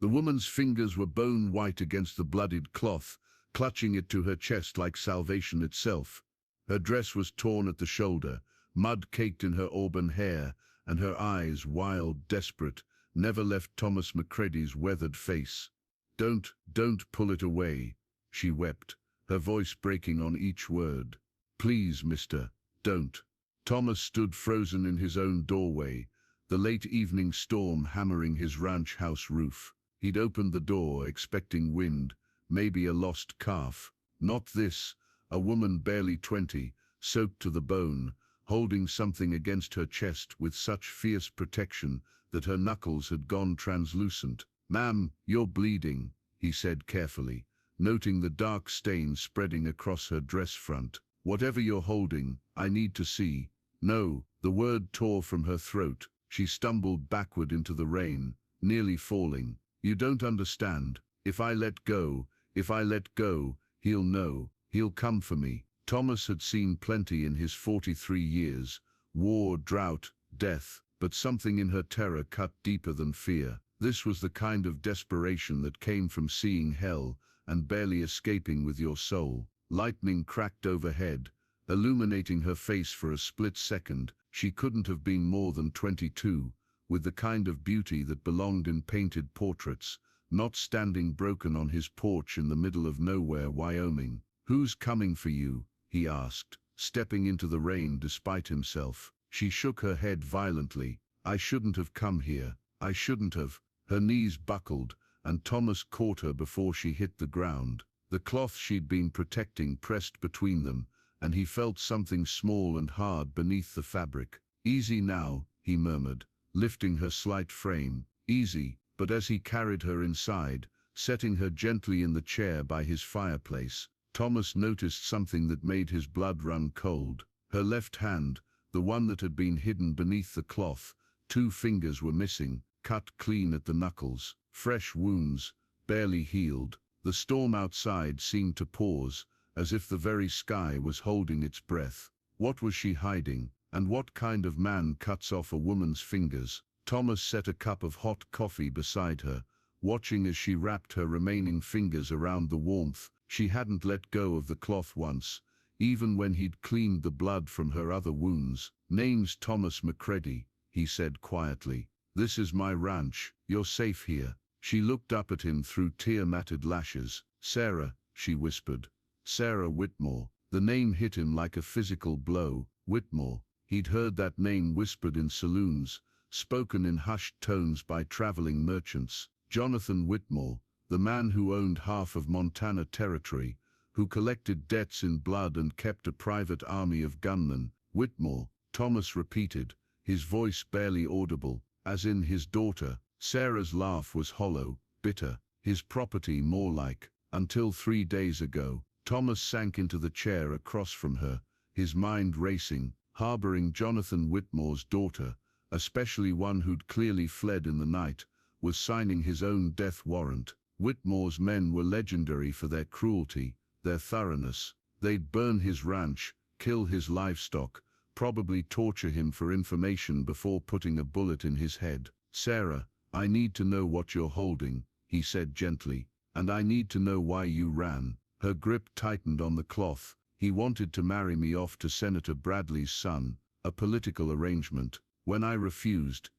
The woman's fingers were bone white against the bloodied cloth, clutching it to her chest like salvation itself. Her dress was torn at the shoulder, mud caked in her auburn hair, and her eyes, wild, desperate, never left Thomas Macready's weathered face. Don't pull it away," she wept, her voice breaking on each word. "Please, mister, don't." Thomas stood frozen in his own doorway, the late evening storm hammering his ranch house roof. He'd opened the door, expecting wind, maybe a lost calf. Not this, a woman barely 20, soaked to the bone, holding something against her chest with such fierce protection that her knuckles had gone translucent. "Ma'am, you're bleeding," he said carefully, noting the dark stain spreading across her dress front. "Whatever you're holding, I need to see." "No," the word tore from her throat. She stumbled backward into the rain, nearly falling. "You don't understand. If I let go, he'll know. He'll come for me." Thomas had seen plenty in his 43 years, war, drought, death, but something in her terror cut deeper than fear. This was the kind of desperation that came from seeing hell and barely escaping with your soul. Lightning cracked overhead, illuminating her face for a split second. She couldn't have been more than 22, with the kind of beauty that belonged in painted portraits, not standing broken on his porch in the middle of nowhere, Wyoming. "Who's coming for you?" he asked, stepping into the rain despite himself. She shook her head violently. "I shouldn't have come here. I shouldn't have." Her knees buckled, and Thomas caught her before she hit the ground. The cloth she'd been protecting pressed between them, and he felt something small and hard beneath the fabric. "Easy now," he murmured, lifting her slight frame. "Easy." But as he carried her inside, setting her gently in the chair by his fireplace, Thomas noticed something that made his blood run cold. Her left hand, the one that had been hidden beneath the cloth, 2 fingers were missing, cut clean at the knuckles. Fresh wounds, barely healed. The storm outside seemed to pause, as if the very sky was holding its breath. What was she hiding? And what kind of man cuts off a woman's fingers? Thomas set a cup of hot coffee beside her, watching as she wrapped her remaining fingers around the warmth. She hadn't let go of the cloth once, even when he'd cleaned the blood from her other wounds. "Name's Thomas Macready," he said quietly. "This is my ranch. You're safe here." She looked up at him through tear-matted lashes. "Sarah," she whispered. "Sarah Whitmore." The name hit him like a physical blow. Whitmore. He'd heard that name whispered in saloons, spoken in hushed tones by traveling merchants. Jonathan Whitmore, the man who owned half of Montana Territory, who collected debts in blood and kept a private army of gunmen. Whitmore, Thomas repeated, his voice barely audible, as in his daughter. Sarah's laugh was hollow, bitter, his property more like. Until 3 days ago, Thomas sank into the chair across from her, his mind racing, harboring Jonathan Whitmore's daughter, especially one who'd clearly fled in the night, was signing his own death warrant. Whitmore's men were legendary for their cruelty, their thoroughness. They'd burn his ranch, kill his livestock, probably torture him for information before putting a bullet in his head. "Sarah, I need to know what you're holding," he said gently, "and I need to know why you ran." Her grip tightened on the cloth. "He wanted to marry me off to Senator Bradley's son, a political arrangement. When I refused,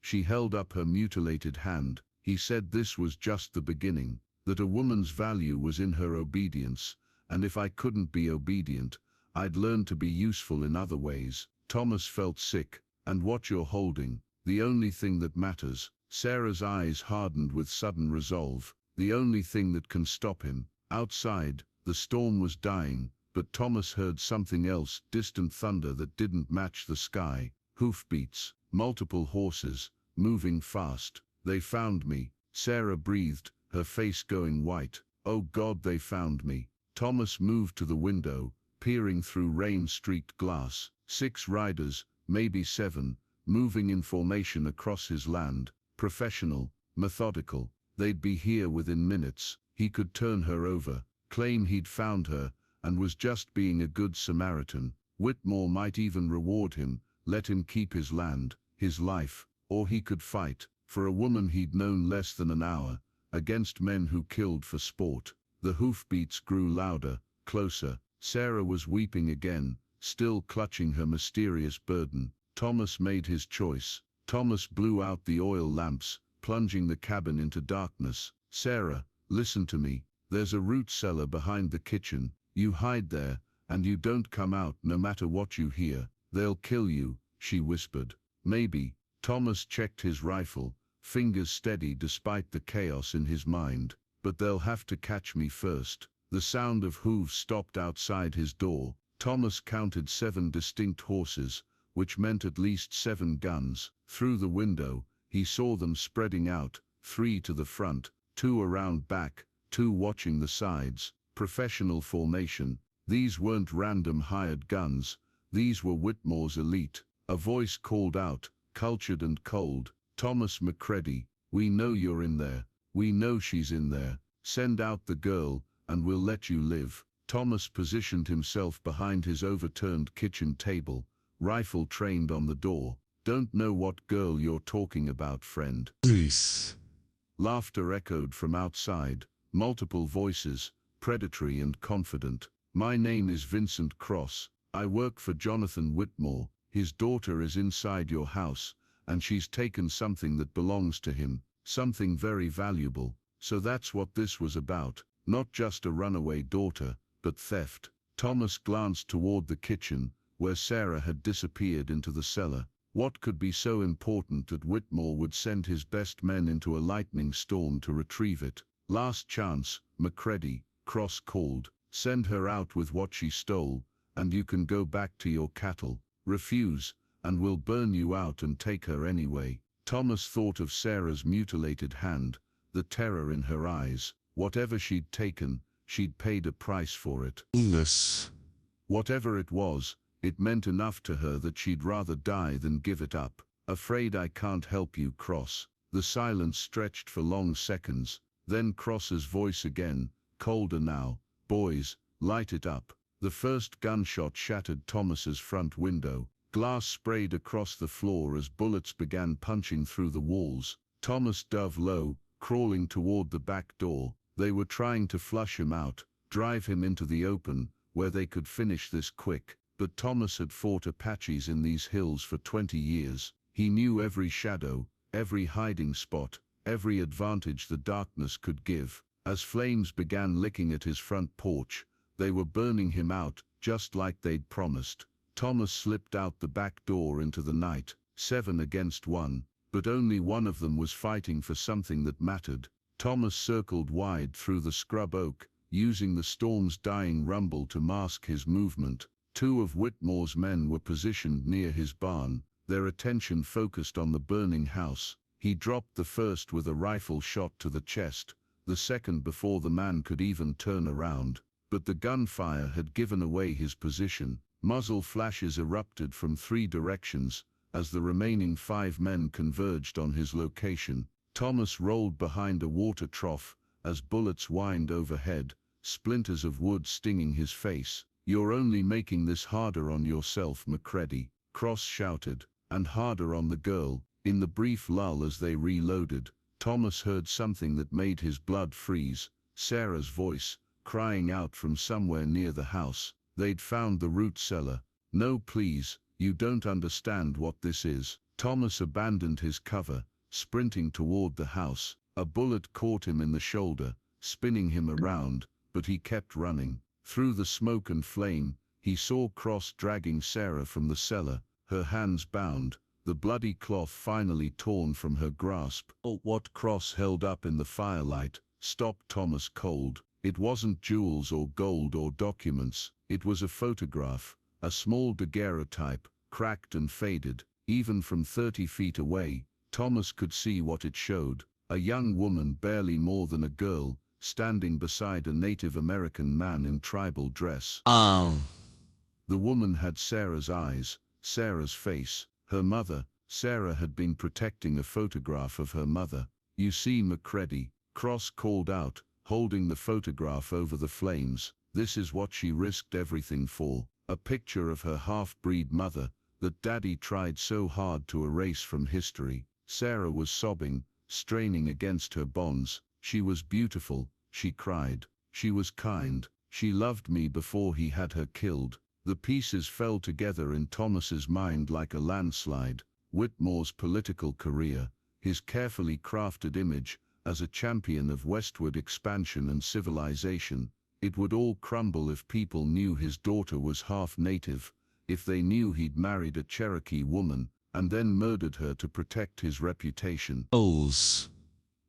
she held up her mutilated hand. He said this was just the beginning, that a woman's value was in her obedience, and if I couldn't be obedient, I'd learn to be useful in other ways." Thomas felt sick. "And what you're holding, the only thing that matters." Sarah's eyes hardened with sudden resolve. "The only thing that can stop him." Outside, the storm was dying, but Thomas heard something else, distant thunder that didn't match the sky. Hoofbeats, multiple horses, moving fast. "They found me," Sarah breathed, her face going white. "Oh God, they found me." Thomas moved to the window, peering through rain-streaked glass. 6 riders, maybe 7, moving in formation across his land. Professional, methodical. They'd be here within minutes. He could turn her over, claim he'd found her, and was just being a good Samaritan. Whitmore might even reward him, let him keep his land, his life, or he could fight. For a woman he'd known less than an hour, against men who killed for sport. The hoofbeats grew louder, closer. Sarah was weeping again, still clutching her mysterious burden. Thomas made his choice. Thomas blew out the oil lamps, plunging the cabin into darkness. "Sarah, listen to me. There's a root cellar behind the kitchen. You hide there, and you don't come out no matter what you hear. They'll kill you," she whispered. "Maybe." Thomas checked his rifle, fingers steady despite the chaos in his mind. "But they'll have to catch me first." The sound of hooves stopped outside his door. Thomas counted 7 distinct horses, which meant at least 7 guns. Through the window, he saw them spreading out, 3 to the front, 2 around back, 2 watching the sides. Professional formation. These weren't random hired guns. These were Whitmore's elite. A voice called out, cultured and cold, "Thomas McCready, we know you're in there. We know she's in there. Send out the girl, and we'll let you live." Thomas positioned himself behind his overturned kitchen table, rifle trained on the door. "Don't know what girl you're talking about, friend." Please. Laughter echoed from outside, multiple voices, predatory and confident. "My name is Vincent Cross. I work for Jonathan Whitmore. His daughter is inside your house, and she's taken something that belongs to him, something very valuable. So that's what this was about. Not just a runaway daughter, but theft." Thomas glanced toward the kitchen, where Sarah had disappeared into the cellar. What could be so important that Whitmore would send his best men into a lightning storm to retrieve it? "Last chance, McCready," Cross called. "Send her out with what she stole, and you can go back to your cattle. Refuse, and we'll burn you out and take her anyway." Thomas thought of Sarah's mutilated hand, the terror in her eyes. Whatever she'd taken, she'd paid a price for it. Illness. Whatever it was, it meant enough to her that she'd rather die than give it up. "Afraid I can't help you, Cross." The silence stretched for long seconds. Then Cross's voice again, colder now. "Boys, light it up." The first gunshot shattered Thomas's front window. Glass sprayed across the floor as bullets began punching through the walls. Thomas dove low, crawling toward the back door. They were trying to flush him out, drive him into the open, where they could finish this quick. But Thomas had fought Apaches in these hills for 20 years. He knew every shadow, every hiding spot, every advantage the darkness could give. As flames began licking at his front porch, they were burning him out, just like they'd promised. Thomas slipped out the back door into the night, 7 against 1, but only one of them was fighting for something that mattered. Thomas circled wide through the scrub oak, using the storm's dying rumble to mask his movement. 2 of Whitmore's men were positioned near his barn, their attention focused on the burning house. He dropped the first with a rifle shot to the chest, the second before the man could even turn around. But the gunfire had given away his position. Muzzle flashes erupted from 3 directions, as the remaining 5 men converged on his location. Thomas rolled behind a water trough, as bullets whined overhead, splinters of wood stinging his face. "You're only making this harder on yourself, McCready," Cross shouted, "and harder on the girl." In the brief lull as they reloaded, Thomas heard something that made his blood freeze. Sarah's voice, crying out from somewhere near the house. They'd found the root cellar. "No, please, you don't understand what this is." Thomas abandoned his cover, sprinting toward the house. A bullet caught him in the shoulder, spinning him around, but he kept running. Through the smoke and flame, he saw Cross dragging Sarah from the cellar, her hands bound, the bloody cloth finally torn from her grasp. What Cross held up in the firelight stopped Thomas cold. It wasn't jewels or gold or documents. It was a photograph, a small daguerreotype, cracked and faded. Even from 30 feet away, Thomas could see what it showed. A young woman, barely more than a girl, standing beside a Native American man in tribal dress. The woman had Sarah's eyes, Sarah's face, her mother. Sarah had been protecting a photograph of her mother. "You see, McCready," Cross called out, holding the photograph over the flames. "This is what she risked everything for. A picture of her half-breed mother that Daddy tried so hard to erase from history." Sarah was sobbing, straining against her bonds. She was beautiful, she cried. She was kind. She loved me before he had her killed. The pieces fell together in Thomas's mind like a landslide. Whitmore's political career, his carefully crafted image as a champion of westward expansion and civilization. It would all crumble if people knew his daughter was half native, if they knew he'd married a Cherokee woman, and then murdered her to protect his reputation.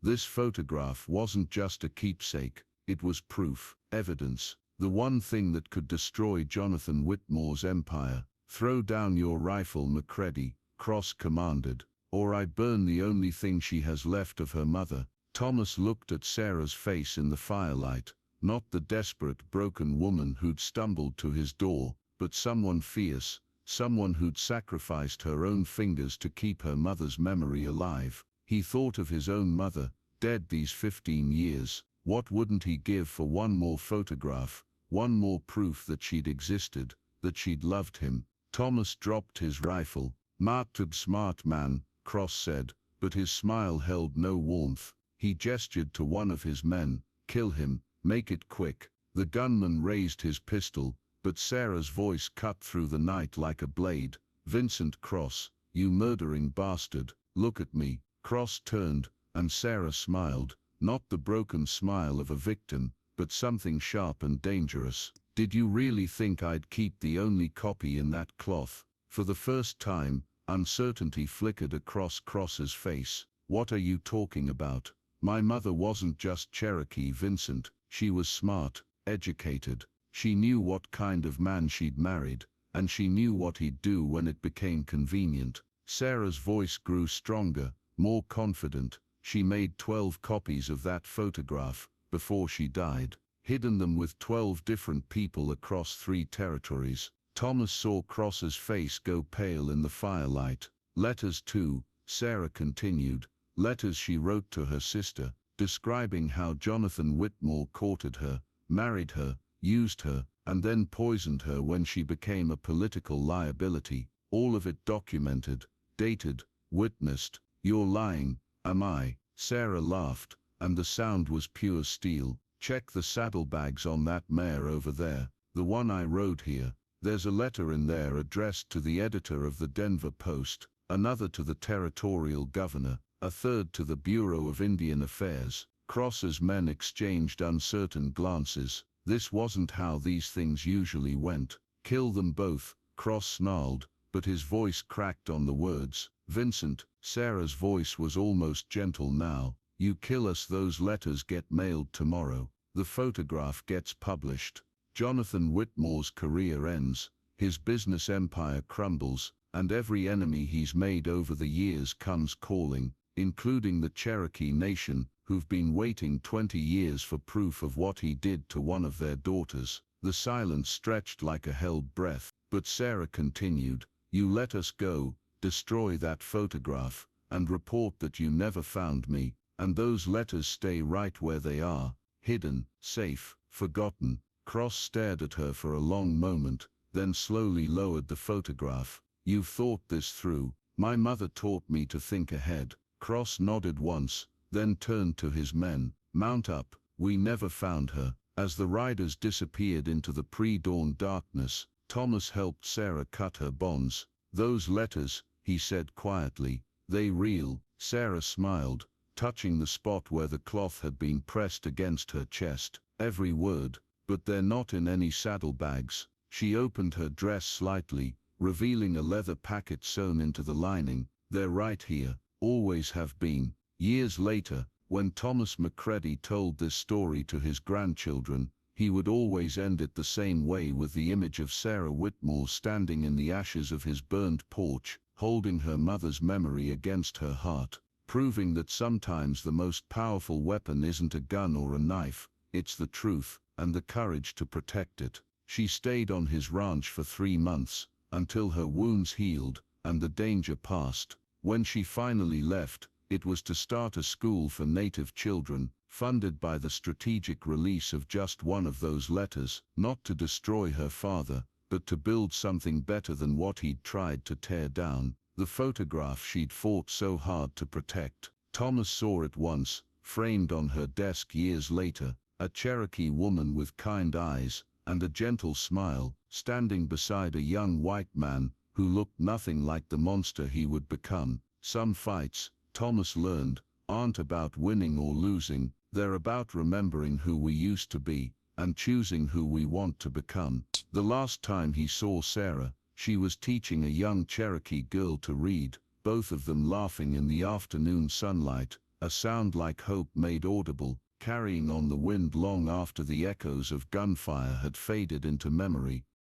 This photograph wasn't just a keepsake, it was proof, evidence, the one thing that could destroy Jonathan Whitmore's empire. "Throw down your rifle, McCready," Cross commanded, "or I burn the only thing she has left of her mother." Thomas looked at Sarah's face in the firelight, not the desperate, broken woman who'd stumbled to his door, but someone fierce, someone who'd sacrificed her own fingers to keep her mother's memory alive. He thought of his own mother, dead these 15 years. What wouldn't he give for one more photograph, one more proof that she'd existed, that she'd loved him? Thomas dropped his rifle. "Marked smart man," Cross said, but his smile held no warmth. He gestured to one of his men. "Kill him, make it quick." The gunman raised his pistol, but Sarah's voice cut through the night like a blade. "Vincent Cross, you murdering bastard, look at me." Cross turned, and Sarah smiled, not the broken smile of a victim, but something sharp and dangerous. "Did you really think I'd keep the only copy in that cloth?" For the first time, uncertainty flickered across Cross's face. "What are you talking about? My mother wasn't just Cherokee, Vincent. She was smart, educated. She knew what kind of man she'd married, and she knew what he'd do when it became convenient." Sarah's voice grew stronger, more confident. "She made 12 copies of that photograph before she died, hidden them with 12 different people across 3 territories. Thomas saw Cross's face go pale in the firelight. "Letters too," Sarah continued. "Letters she wrote to her sister, describing how Jonathan Whitmore courted her, married her, used her, and then poisoned her when she became a political liability. All of it documented, dated, witnessed." "You're lying." "Am I?" Sarah laughed, and the sound was pure steel. "Check the saddlebags on that mare over there, the one I rode here. There's a letter in there addressed to the editor of the Denver Post, another to the territorial governor, a third to the Bureau of Indian Affairs." Cross's men exchanged uncertain glances. This wasn't how these things usually went. "Kill them both," Cross snarled, but his voice cracked on the words. "Vincent," Sarah's voice was almost gentle now, "you kill us, those letters get mailed tomorrow. The photograph gets published. Jonathan Whitmore's career ends, his business empire crumbles, and every enemy he's made over the years comes calling, including the Cherokee Nation, who've been waiting 20 years for proof of what he did to one of their daughters." The silence stretched like a held breath, but Sarah continued, "You let us go, destroy that photograph, and report that you never found me, and those letters stay right where they are, hidden, safe, forgotten." Cross stared at her for a long moment, then slowly lowered the photograph. "You've thought this through." "My mother taught me to think ahead." Cross nodded once, then turned to his men. "Mount up, we never found her." As the riders disappeared into the pre-dawn darkness, Thomas helped Sarah cut her bonds. "Those letters," he said quietly, "they real?" Sarah smiled, touching the spot where the cloth had been pressed against her chest. "Every word, but they're not in any saddlebags." She opened her dress slightly, revealing a leather packet sewn into the lining. "They're right here, always have been." Years later, when Thomas McCready told this story to his grandchildren, he would always end it the same way, with the image of Sarah Whitmore standing in the ashes of his burned porch, holding her mother's memory against her heart, proving that sometimes the most powerful weapon isn't a gun or a knife, it's the truth, and the courage to protect it. She stayed on his ranch for 3 months, until her wounds healed, and the danger passed. When she finally left, it was to start a school for Native children, funded by the strategic release of just one of those letters, not to destroy her father, but to build something better than what he'd tried to tear down. The photograph she'd fought so hard to protect. Thomas saw it once, framed on her desk years later, a Cherokee woman with kind eyes and a gentle smile, standing beside a young white man who looked nothing like the monster he would become. Some fights, Thomas learned, aren't about winning or losing, they're about remembering who we used to be and choosing who we want to become. The last time he saw Sarah, she was teaching a young Cherokee girl to read, both of them laughing in the afternoon sunlight, a sound like hope made audible, carrying on the wind long after the echoes of gunfire had faded into memory.